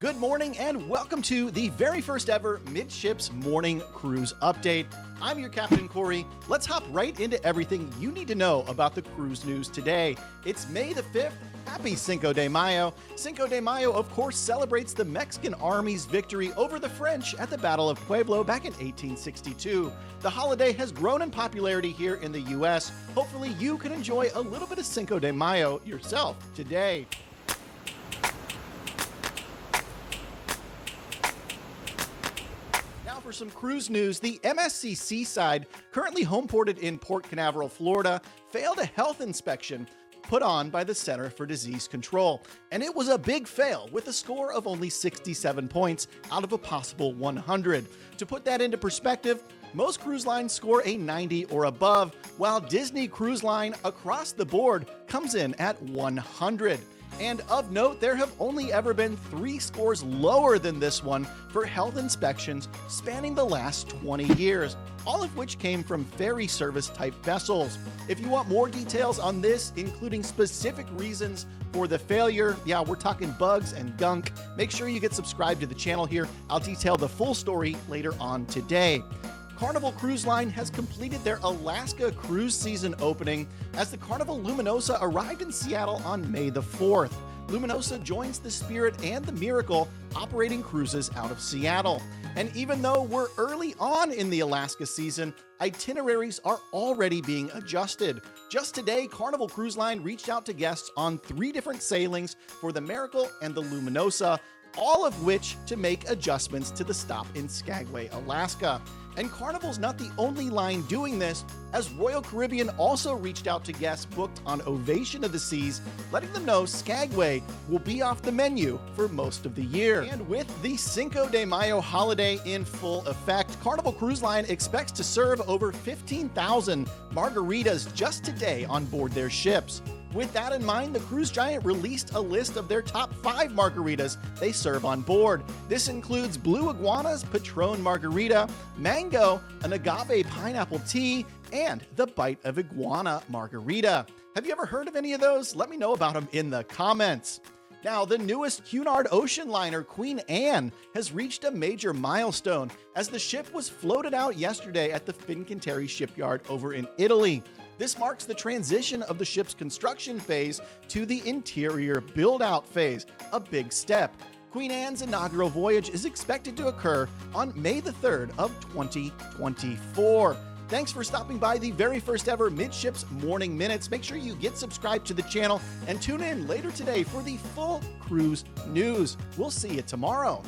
Good morning and welcome to the very first ever Midships Morning Cruise Update. I'm your Captain Corey. Let's hop right into everything you need to know about the cruise news today. It's May the 5th. Happy Cinco de Mayo. Cinco de Mayo, of course, celebrates the Mexican Army's victory over the French at the Battle of Pueblo back in 1862. The holiday has grown in popularity here in the U.S. Hopefully you can enjoy a little bit of Cinco de Mayo yourself today. For some cruise news, the MSC Seaside, currently homeported in Port Canaveral, Florida, failed a health inspection put on by the Center for Disease Control. And it was a big fail with a score of only 67 points out of a possible 100. To put that into perspective, most cruise lines score a 90 or above, while Disney Cruise Line across the board comes in at 100. And of note, there have only ever been 3 scores lower than this one for health inspections spanning the last 20 years, all of which came from ferry service type vessels. If you want more details on this, including specific reasons for the failure, we're talking bugs and gunk, make sure you get subscribed to the channel here. I'll detail the full story later on today. Carnival Cruise Line has completed their Alaska cruise season opening as the Carnival Luminosa arrived in Seattle on May the 4th. Luminosa joins the Spirit and the Miracle operating cruises out of Seattle. And even though we're early on in the Alaska season, itineraries are already being adjusted. Just today, Carnival Cruise Line reached out to guests on 3 different sailings for the Miracle and the Luminosa, all of which to make adjustments to the stop in Skagway, Alaska. And Carnival's not the only line doing this, as Royal Caribbean also reached out to guests booked on Ovation of the Seas, letting them know Skagway will be off the menu for most of the year. And with the Cinco de Mayo holiday in full effect, Carnival Cruise Line expects to serve over 15,000 margaritas just today on board their ships. With that in mind, the cruise giant released a list of their top 5 margaritas they serve on board. This includes Blue Iguana's Patron Margarita, Mango, an Agave Pineapple Tea, and the Bite of Iguana Margarita. Have you ever heard of any of those? Let me know about them in the comments. Now, the newest Cunard ocean liner, Queen Anne, has reached a major milestone as the ship was floated out yesterday at the Fincantieri shipyard over in Italy. This marks the transition of the ship's construction phase to the interior build-out phase, a big step. Queen Anne's inaugural voyage is expected to occur on May the 3rd of 2024. Thanks for stopping by the very first ever Midships Morning Minutes. Make sure you get subscribed to the channel and tune in later today for the full cruise news. We'll see you tomorrow.